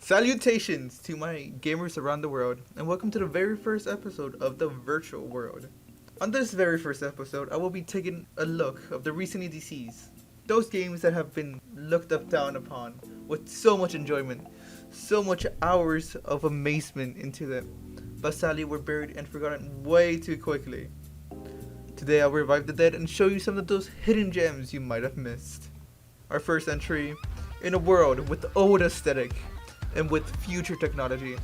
Salutations to my gamers around the world, and welcome to the very first episode of the virtual world. On this very first episode, I will be taking a look of the recent EDCs. Those games that have been looked up down upon with so much enjoyment, so much hours of amazement into them, but sadly were buried and forgotten way too quickly. Today I'll revive the dead and show you some of those hidden gems you might have missed. Our first entry, in a world with old aesthetic and with future technology.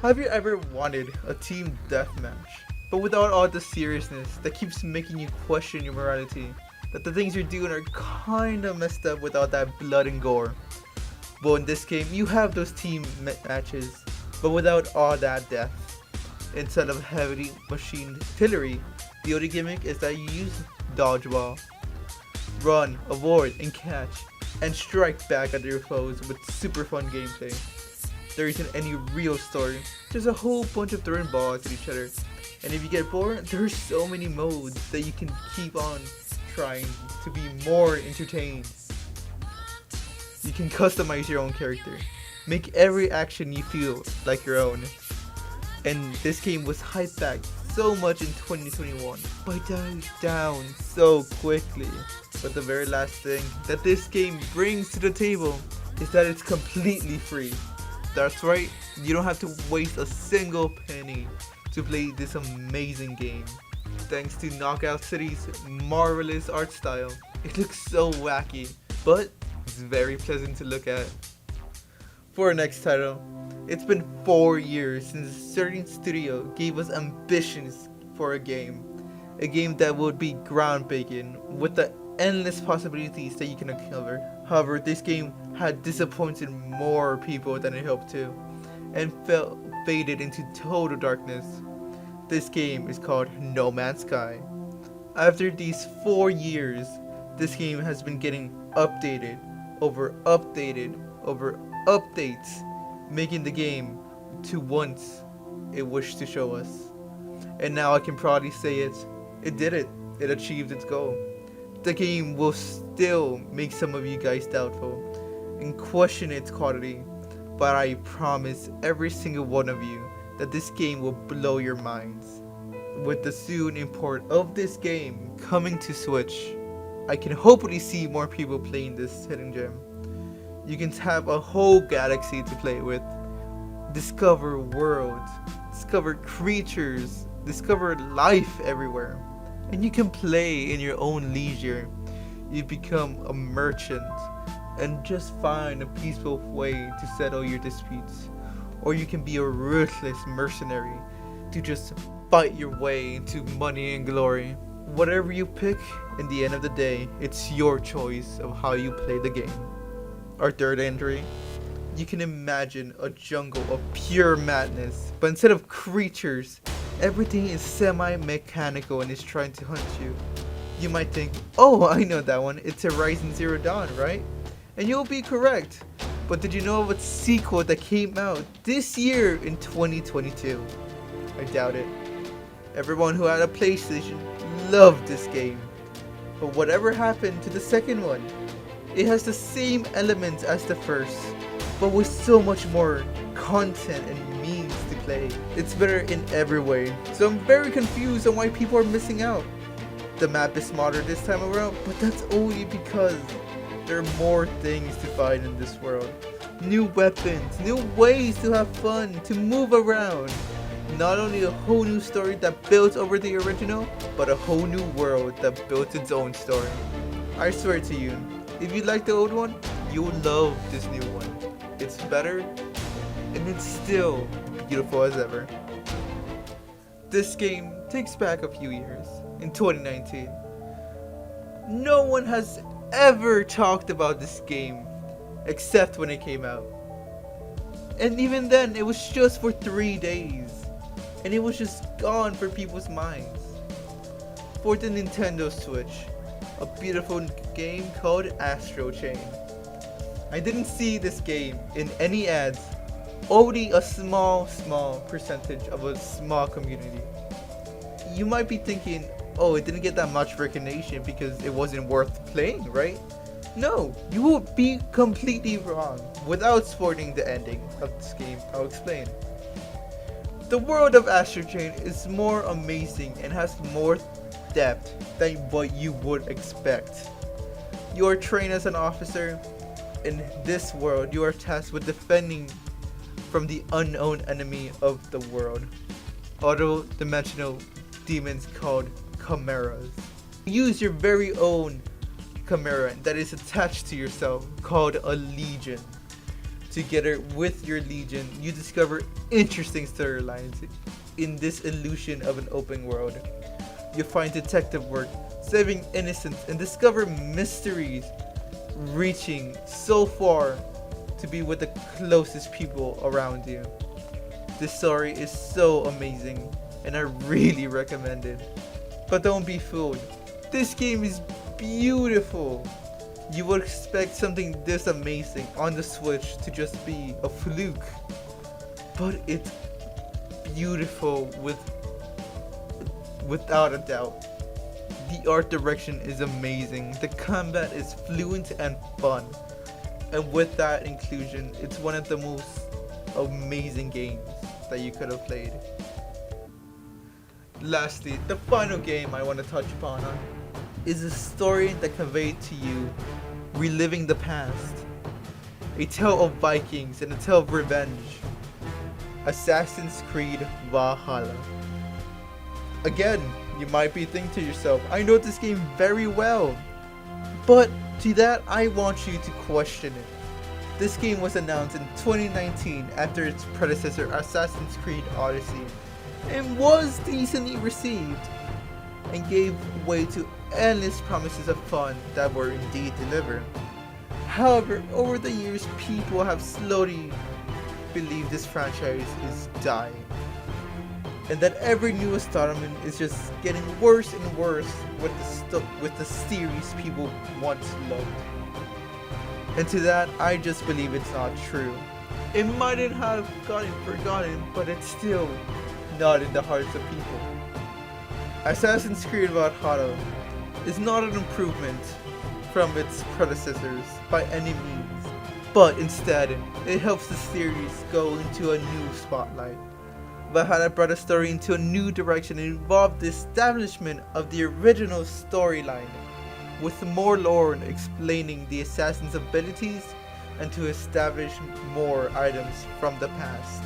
Have you ever wanted a team deathmatch, but without all the seriousness that keeps making you question your morality? That the things you're doing are kinda messed up without that blood and gore. Well, in this game, you have those team matches, but without all that death. Instead of heavily machined artillery, the only gimmick is that you use dodgeball. Run, avoid, and catch, and strike back at your foes with super fun gameplay. There isn't any real story, just a whole bunch of throwing balls at each other. And if you get bored, there are so many modes that you can keep on trying to be more entertained. You can customize your own character, make every action you feel like your own. And this game was hyped back so much in 2021, but died down so quickly. But the very last thing that this game brings to the table is that it's completely free. That's right, you don't have to waste a single penny to play this amazing game. Thanks to Knockout City's marvelous art style, it looks so wacky, but it's very pleasant to look at. For our next title, it's been 4 years since a certain studio gave us ambitions for a game that would be groundbreaking with the endless possibilities that you can uncover. However, this game had disappointed more people than it hoped to, and faded into total darkness. This game is called No Man's Sky. After these 4 years, this game has been getting updated over updates, making the game to once it wished to show us. And now I can proudly say it did it. It achieved its goal. The game will still make some of you guys doubtful and question its quality, but I promise every single one of you that this game will blow your minds. With the soon import of this game coming to Switch, I can hopefully see more people playing this hidden gem. You can have a whole galaxy to play with, discover worlds, discover creatures, discover life everywhere. And you can play in your own leisure. You become a merchant and just find a peaceful way to settle your disputes. Or you can be a ruthless mercenary to just fight your way into money and glory. Whatever you pick, in the end of the day, it's your choice of how you play the game. Our third entry, you can imagine a jungle of pure madness, but instead of creatures, everything is semi-mechanical and is trying to hunt you. You might think, oh, I know that one, it's a Ryzen 0 Dawn, right? And you'll be correct. But did you know of a sequel that came out this year in 2022? I doubt it. Everyone who had a PlayStation loved this game. But whatever happened to the second one? It has the same elements as the first, but with so much more content and means to play. It's better in every way, so I'm very confused on why people are missing out. The map is smaller this time around, but that's only because there are more things to find in this world. New weapons, new ways to have fun, to move around. Not only a whole new story that builds over the original, but a whole new world that builds its own story. I swear to you, if you like the old one, you'll love this new one. It's better, and it's still beautiful as ever. This game takes back a few years, in 2019. No one has ever talked about this game, except when it came out. And even then, it was just for 3 days, and it was just gone for people's minds. For the Nintendo Switch, a beautiful game called Astro Chain. I didn't see this game in any ads, only a small percentage of a small community. You might be thinking, oh, it didn't get that much recognition because it wasn't worth playing, right? No, you will be completely wrong. Without spoiling the ending of this game, I'll explain. The world of Astro Chain is more amazing and has more depth than what you would expect. You are trained as an officer. In this world, you are tasked with defending from the unknown enemy of the world, auto-dimensional demons called chimeras. Use your very own chimera that is attached to yourself called a legion. Together with your legion, you discover interesting storylines in this illusion of an open world. You find detective work, saving innocents, and discover mysteries reaching so far to be with the closest people around you. This story is so amazing and I really recommend it. But don't be fooled. This game is beautiful. You would expect something this amazing on the Switch to just be a fluke. But it's beautiful without a doubt. The art direction is amazing, the combat is fluent and fun, and with that inclusion, it's one of the most amazing games that you could have played. Lastly, the final game I want to touch upon is a story that conveyed to you reliving the past, a tale of Vikings and a tale of revenge, Assassin's Creed Valhalla. Again, you might be thinking to yourself, I know this game very well, but to that I want you to question it. This game was announced in 2019 after its predecessor Assassin's Creed Odyssey, and was decently received, and gave way to endless promises of fun that were indeed delivered. However, over the years, people have slowly believed this franchise is dying, and that every new installment is just getting worse and worse with the series people once loved. And to that, I just believe it's not true. It mightn't have gotten forgotten, but it's still not in the hearts of people. Assassin's Creed Valhalla is not an improvement from its predecessors by any means, but instead, it helps the series go into a new spotlight. Valhalla brought a story into a new direction and involved the establishment of the original storyline, with more lore explaining the assassin's abilities and to establish more items from the past.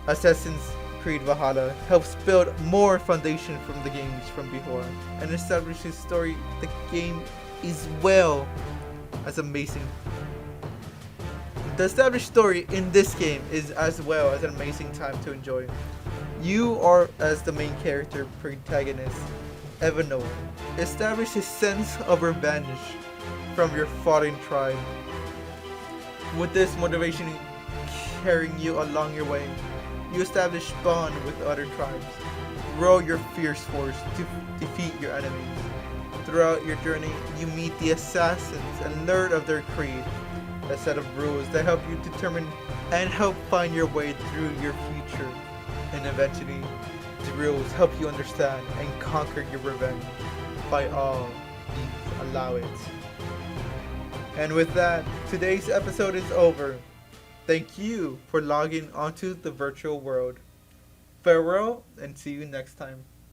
Assassin's Creed Valhalla helps build more foundation from the games from before and establishes story the game is well as amazing. The established story in this game is as well as an amazing time to enjoy. You are as the main character protagonist, Evanor, establish his sense of revenge from your fallen tribe. With this motivation carrying you along your way, you establish bond with other tribes, grow your fierce force to defeat your enemies. Throughout your journey, you meet the assassins and learn of their creed, a set of rules that help you determine and help find your way through your future. And eventually, the rules help you understand and conquer your revenge. By all means, allow it. And with that, today's episode is over. Thank you for logging onto the virtual world. Farewell and see you next time.